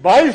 22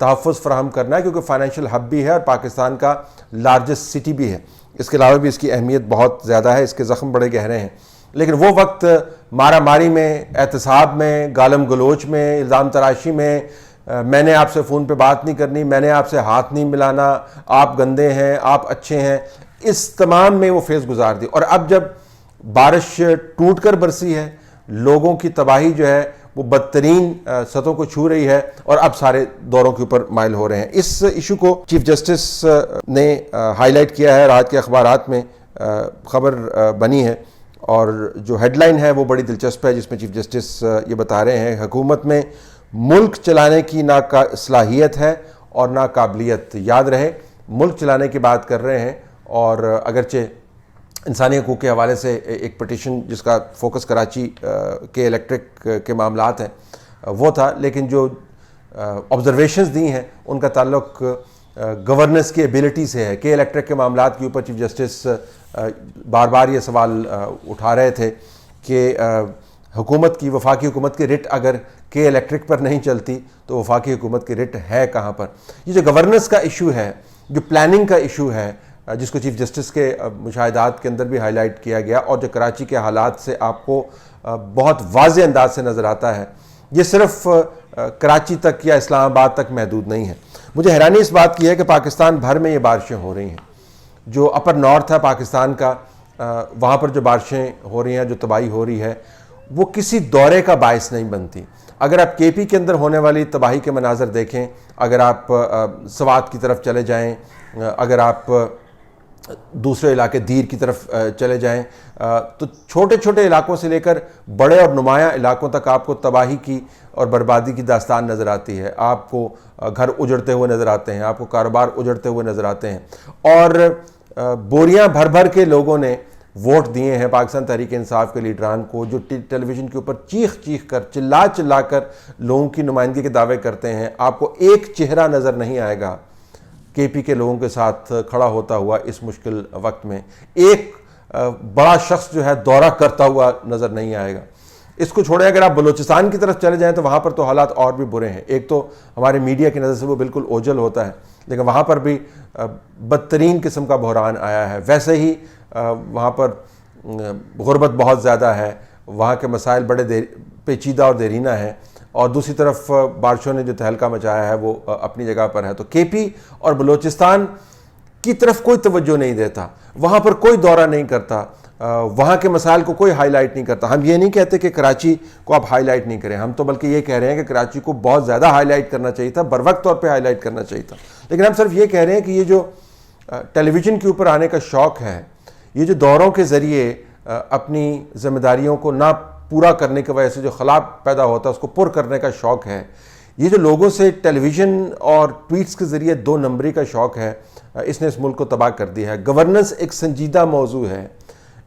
تحفظ فراہم کرنا ہے، کیونکہ فائنینشیل ہب بھی ہے اور پاکستان کا لارجسٹ سٹی بھی ہے. اس کے علاوہ بھی اس کی اہمیت بہت زیادہ ہے، اس کے زخم بڑے گہرے ہیں. لیکن وہ وقت مارا ماری میں، احتساب میں، گالم گلوچ میں، الزام تراشی میں، میں نے آپ سے فون پہ بات نہیں کرنی، میں نے آپ سے ہاتھ نہیں ملانا، آپ گندے ہیں، آپ اچھے ہیں، اس تمام میں وہ فیز گزار دی. اور اب جب بارش ٹوٹ کر برسی ہے، لوگوں کی تباہی جو ہے وہ بدترین سطحوں کو چھو رہی ہے، اور اب سارے دوروں کے اوپر مائل ہو رہے ہیں. اس ایشو کو چیف جسٹس نے ہائی لائٹ کیا ہے، رات کے اخبارات میں خبر بنی ہے، اور جو ہیڈ لائن ہے وہ بڑی دلچسپ ہے، جس میں چیف جسٹس یہ بتا رہے ہیں حکومت میں ملک چلانے کی نہ صلاحیت ہے اور نہ قابلیت. یاد رہے ملک چلانے کی بات کر رہے ہیں، اور اگرچہ انسانی حقوق کے حوالے سے ایک پٹیشن جس کا فوکس کراچی کے الیکٹرک کے معاملات ہیں وہ تھا، لیکن جو آبزرویشنز دی ہیں ان کا تعلق گورننس کی ایبلٹی سے ہے. کہ الیکٹرک کے معاملات کے اوپر چیف جسٹس بار بار یہ سوال اٹھا رہے تھے کہ حکومت کی، وفاقی حکومت کی رٹ اگر کہ الیکٹرک پر نہیں چلتی تو وفاقی حکومت کی رٹ ہے کہاں پر. یہ جو گورننس کا ایشو ہے، جو پلاننگ کا ایشو ہے، جس کو چیف جسٹس کے مشاہدات کے اندر بھی ہائی لائٹ کیا گیا، اور جو کراچی کے حالات سے آپ کو بہت واضح انداز سے نظر آتا ہے، یہ صرف کراچی تک یا اسلام آباد تک محدود نہیں ہے. مجھے حیرانی اس بات کی ہے کہ پاکستان بھر میں یہ بارشیں ہو رہی ہیں. جو اپر نارتھ ہے پاکستان کا، وہاں پر جو بارشیں ہو رہی ہیں، جو تباہی ہو رہی ہے، وہ کسی دورے کا باعث نہیں بنتی. اگر آپ کے پی کے اندر ہونے والی تباہی کے مناظر دیکھیں، اگر آپ سوات کی طرف چلے جائیں، اگر آپ دوسرے علاقے دیر کی طرف چلے جائیں، تو چھوٹے چھوٹے علاقوں سے لے کر بڑے اور نمایاں علاقوں تک آپ کو تباہی کی اور بربادی کی داستان نظر آتی ہے. آپ کو گھر اجڑتے ہوئے نظر آتے ہیں، آپ کو کاروبار اجڑتے ہوئے نظر آتے ہیں، اور بوریاں بھر بھر کے لوگوں نے ووٹ دیے ہیں پاکستان تحریک انصاف کے لیڈران کو، جو ٹیلی ویژن کے اوپر چیخ چیخ کر، چلا چلا کر لوگوں کی نمائندگی کے دعوے کرتے ہیں. آپ کو ایک چہرہ نظر نہیں آئے گا کے پی کے لوگوں کے ساتھ کھڑا ہوتا ہوا اس مشکل وقت میں. ایک بڑا شخص جو ہے دورہ کرتا ہوا نظر نہیں آئے گا. اس کو چھوڑیں، اگر آپ بلوچستان کی طرف چلے جائیں تو وہاں پر تو حالات اور بھی برے ہیں. ایک تو ہمارے میڈیا کی نظر سے وہ بالکل اوجھل ہوتا ہے، لیکن وہاں پر بھی بدترین قسم کا بحران آیا ہے. ویسے ہی وہاں پر غربت بہت زیادہ ہے، وہاں کے مسائل بڑے پیچیدہ اور دیرینہ ہیں، اور دوسری طرف بارشوں نے جو تہلکہ مچایا ہے وہ اپنی جگہ پر ہے. تو کے پی اور بلوچستان کی طرف کوئی توجہ نہیں دیتا، وہاں پر کوئی دورہ نہیں کرتا، وہاں کے مسائل کو کوئی ہائی لائٹ نہیں کرتا. ہم یہ نہیں کہتے کہ کراچی کو آپ ہائی لائٹ نہیں کریں، ہم تو بلکہ یہ کہہ رہے ہیں کہ کراچی کو بہت زیادہ ہائی لائٹ کرنا چاہیے تھا، بر وقت طور پہ ہائی لائٹ کرنا چاہیے تھا. لیکن ہم صرف یہ کہہ رہے ہیں کہ یہ جو ٹیلی ویژن کے اوپر آنے کا شوق ہے، یہ جو دوروں کے ذریعے اپنی ذمہ داریوں کو نہ پورا کرنے کی وجہ سے جو خلا پیدا ہوتا ہے اس کو پر کرنے کا شوق ہے، یہ جو لوگوں سے ٹیلی ویژن اور ٹویٹس کے ذریعے 2 نمبری کا شوق ہے، اس نے اس ملک کو تباہ کر دیا ہے. گورننس ایک سنجیدہ موضوع ہے،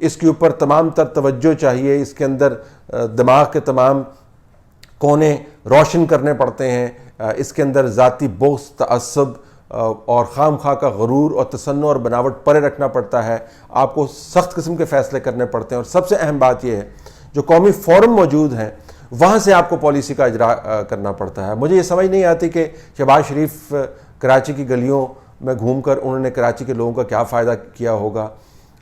اس کے اوپر تمام تر توجہ چاہیے، اس کے اندر دماغ کے تمام کونے روشن کرنے پڑتے ہیں، اس کے اندر ذاتی بغض، تعصب اور خام خواہ کا غرور اور تصنع اور بناوٹ پرے رکھنا پڑتا ہے. آپ کو سخت قسم کے فیصلے کرنے پڑتے ہیں، اور سب سے اہم بات یہ ہے جو قومی فورم موجود ہیں وہاں سے آپ کو پالیسی کا اجرا کرنا پڑتا ہے. مجھے یہ سمجھ نہیں آتی کہ شہباز شریف کراچی کی گلیوں میں گھوم کر انہوں نے کراچی کے لوگوں کا کیا فائدہ کیا ہوگا.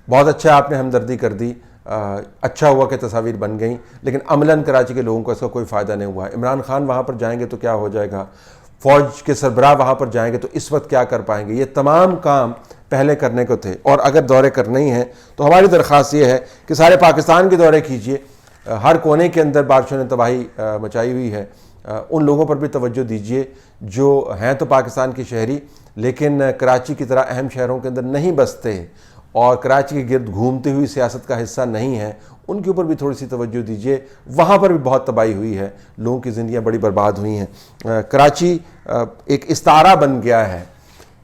بہت اچھا آپ نے ہمدردی کر دی، اچھا ہوا کہ تصاویر بن گئیں، لیکن عملاً کراچی کے لوگوں کو اس کا کوئی فائدہ نہیں ہوا. عمران خان وہاں پر جائیں گے تو کیا ہو جائے گا، فوج کے سربراہ وہاں پر جائیں گے تو اس وقت کیا کر پائیں گے. یہ تمام کام پہلے کرنے کو تھے، اور اگر دورے کرنے ہی ہیں تو ہماری درخواست یہ ہے کہ سارے پاکستان کے دورے کیجئے. ہر کونے کے اندر بارشوں نے تباہی مچائی ہوئی ہے، ان لوگوں پر بھی توجہ دیجئے جو ہیں تو پاکستان کے شہری لیکن کراچی کی طرح اہم شہروں کے اندر نہیں بستے اور کراچی کے گرد گھومتی ہوئی سیاست کا حصہ نہیں ہیں. ان کے اوپر بھی تھوڑی سی توجہ دیجئے. وہاں پر بھی بہت تباہی ہوئی ہے، لوگوں کی زندگیاں بڑی برباد ہوئی ہیں. کراچی ایک استعارہ بن گیا ہے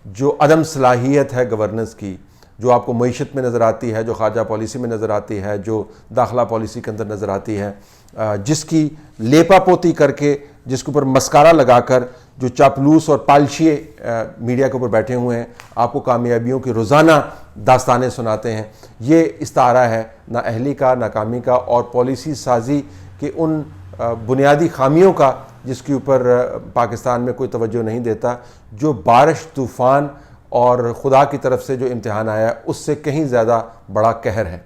جو عدم صلاحیت ہے گورننس کی، جو آپ کو معیشت میں نظر آتی ہے، جو خارجہ پالیسی میں نظر آتی ہے، جو داخلہ پالیسی کے اندر نظر آتی ہے، جس کی لیپا پوتی کر کے، جس کے اوپر مسکارا لگا کر جو چاپلوس اور پالشیے میڈیا کے اوپر بیٹھے ہوئے ہیں آپ کو کامیابیوں کی روزانہ داستانیں سناتے ہیں. یہ استعارہ ہے نااہلی کا، ناکامی کا اور پالیسی سازی کے ان بنیادی خامیوں کا جس کے اوپر پاکستان میں کوئی توجہ نہیں دیتا. جو بارش، طوفان اور خدا کی طرف سے جو امتحان آیا اس سے کہیں زیادہ بڑا قہر ہے.